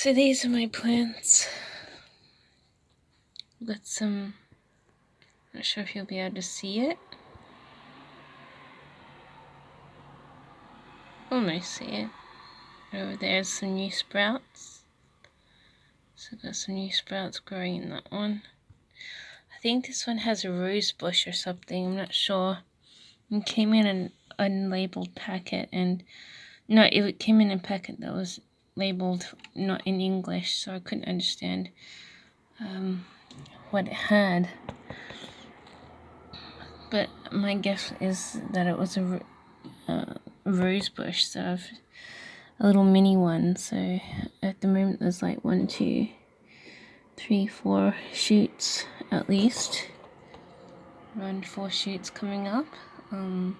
So these are my plants. Got some, not sure if you'll be able to see it. Almost see it. Over there's some new sprouts. So I've got some new sprouts growing in that one. I think this one has a rose bush or something, I'm not sure. It came in an unlabeled packet, and no, it came in a packet that was labeled not in English, so I couldn't understand what it had. But my guess is that it was a rose bush, so a little mini one. So at the moment there's like 1, 2, 3, 4 shoots at least. Around 4 shoots coming up. From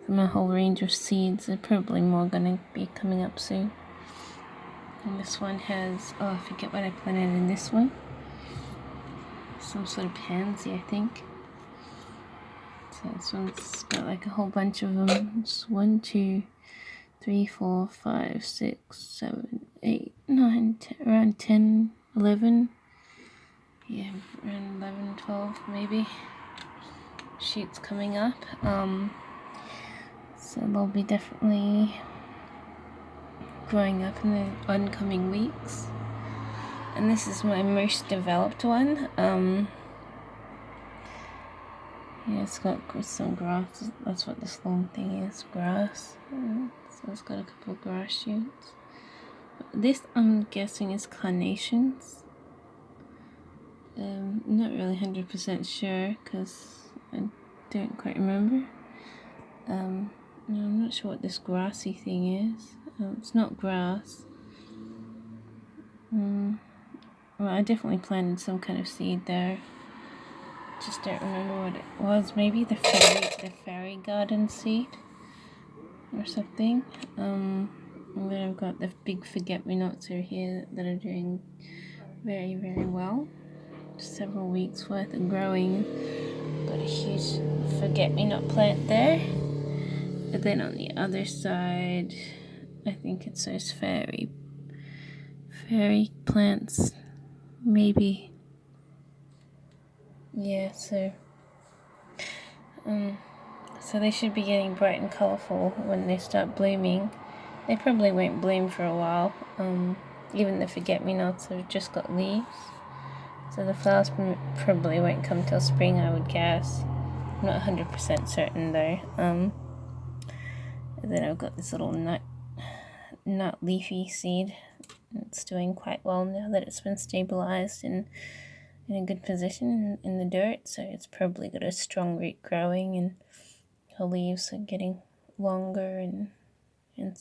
a whole range of seeds. There's probably more gonna be coming up soon. And this one has, I forget what I planted in this one. Some sort of pansy, I think. So this one's got like a whole bunch of them. It's 1, 2, 3, 4, 5, 6, 7, 8, 9, 10, around 10, 11. Yeah, around 11, 12 maybe. Shoots coming up. So they'll be definitely growing up in the oncoming weeks. And this is my most developed one. Yeah, it's got some grass. That's what this long thing is, grass. So it's got a couple of grass shoots. This, I'm guessing, is carnations. Not really 100% sure because I don't quite remember. No, I'm not sure what this grassy thing is. It's not grass. Well, I definitely planted some kind of seed there. Just don't remember what it was. Maybe the fairy garden seed or something. And then I've got the big forget-me-nots over here that are doing very, very well. Several weeks worth of growing. Got a huge forget-me-not plant there. And then on the other side, I think it's those fairy plants. Maybe. Yeah, so they should be getting bright and colourful when they start blooming. They probably won't bloom for a while. Even the forget-me-nots have just got leaves. So the flowers probably won't come till spring, I would guess. I'm not 100% certain though. And then I've got this little nut leafy seed. It's doing quite well now that it's been stabilized in a good position in the dirt. So it's probably got a strong root growing, and her leaves are getting longer and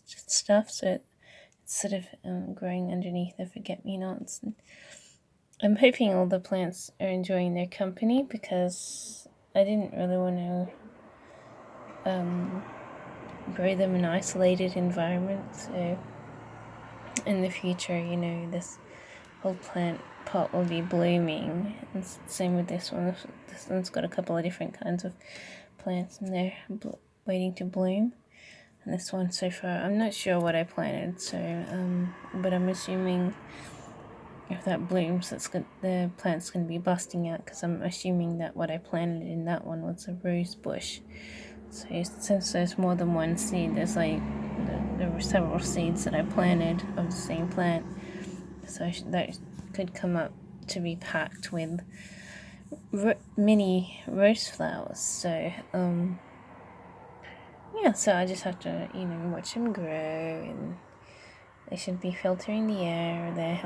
stuff. So it's sort of growing underneath the forget-me-nots. And I'm hoping all the plants are enjoying their company because I didn't really want to grow them in isolated environments. So in the future, this whole plant pot will be blooming. And same with this one. This one's got a couple of different kinds of plants in there waiting to bloom. And this one so far, I'm not sure what I planted, so but I'm assuming if that blooms, the plant's going to be busting out, because I'm assuming that what I planted in that one was a rose bush. So since there's more than one seed, there were several seeds that I planted of the same plant. So that could come up to be packed with mini rose flowers. So yeah, so I just have to watch them grow, and they should be filtering the air. They're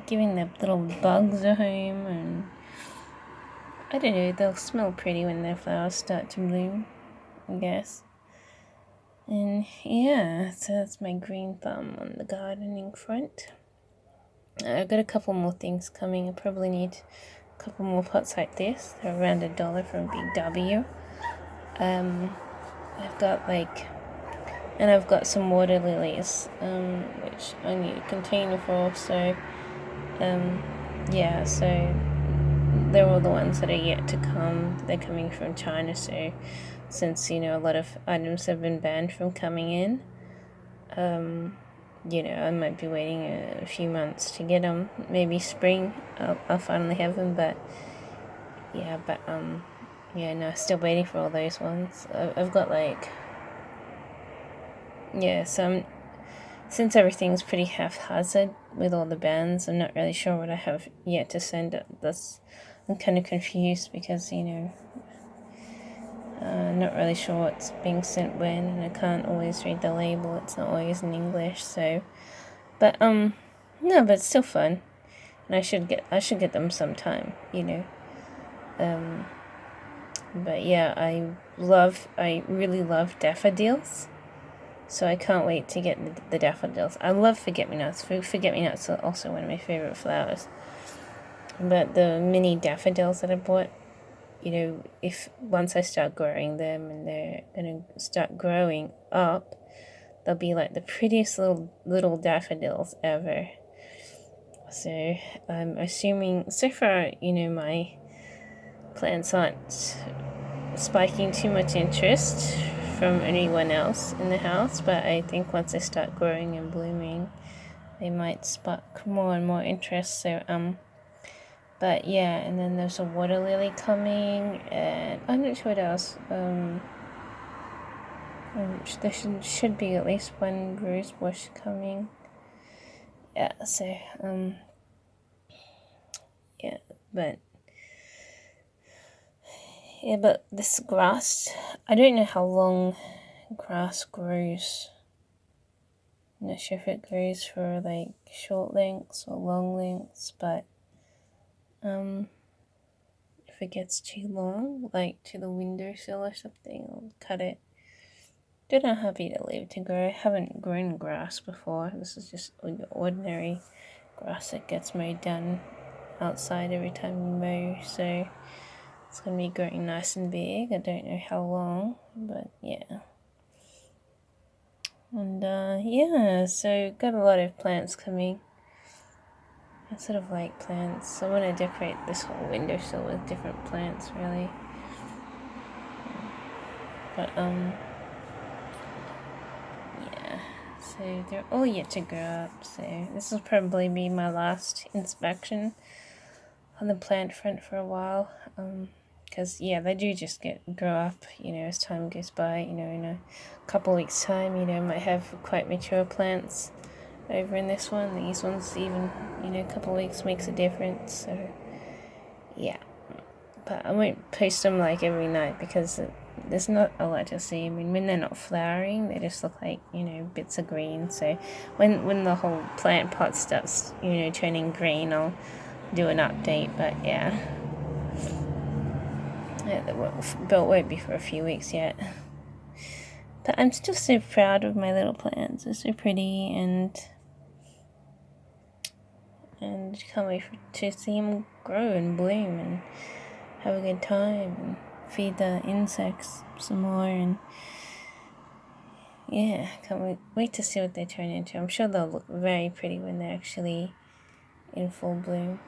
giving the little bugs a home, and I don't know, they'll smell pretty when their flowers start to bloom, I guess. And yeah, so that's my green thumb on the gardening front. I've got a couple more things coming. I probably need a couple more pots like this. They're around $1 from Big W. I've got some water lilies, which I need a container for. So, so they're all the ones that are yet to come. They're coming from China, so since a lot of items have been banned from coming in, I might be waiting a few months to get them. Maybe spring, I'll finally have them. But no, still waiting for all those ones. I've got since everything's pretty haphazard with all the bands, I'm not really sure what I have yet to send. I'm kind of confused because not really sure what's being sent when, and I can't always read the label. It's not always in English, so. But no, but it's still fun, and I should get them sometime, But yeah, I really love daffodils, so I can't wait to get the daffodils. I love forget-me-nots. Forget-me-nots are also one of my favorite flowers. But the mini daffodils that I bought, if once I start growing them and they're gonna start growing up, they'll be like the prettiest little daffodils ever. So I'm assuming so far, my plants aren't spiking too much interest from anyone else in the house, but I think once they start growing and blooming, they might spark more and more interest. So but yeah, and then there's a water lily coming, and I'm not sure what else. There should be at least one rose bush coming. Yeah, so yeah, but this grass, I don't know how long grass grows. I'm not sure if it grows for like short lengths or long lengths, but if it gets too long, like to the windowsill or something, I'll cut it. Don't know how big to leave it to grow. I haven't grown grass before. This is just like ordinary grass that gets mowed down outside every time you mow, so it's gonna be growing nice and big. I don't know how long, but yeah. And so got a lot of plants coming. I sort of like plants. I want to decorate this whole windowsill with different plants, really. But so they're all yet to grow up. So this will probably be my last inspection on the plant front for a while. Because they do just grow up, as time goes by. In a couple weeks' time, might have quite mature plants over in this one. These ones even, a couple weeks makes a difference. So yeah, but I won't post them like every night because there's not a lot to see. I mean, when they're not flowering, they just look like bits of green. So when the whole plant pot starts turning green, I'll do an update. But but it won't be for a few weeks yet. But I'm still so proud of my little plants. They're so pretty, and can't wait to see them grow and bloom and have a good time and feed the insects some more. And can't wait to see what they turn into. I'm sure they'll look very pretty when they're actually in full bloom.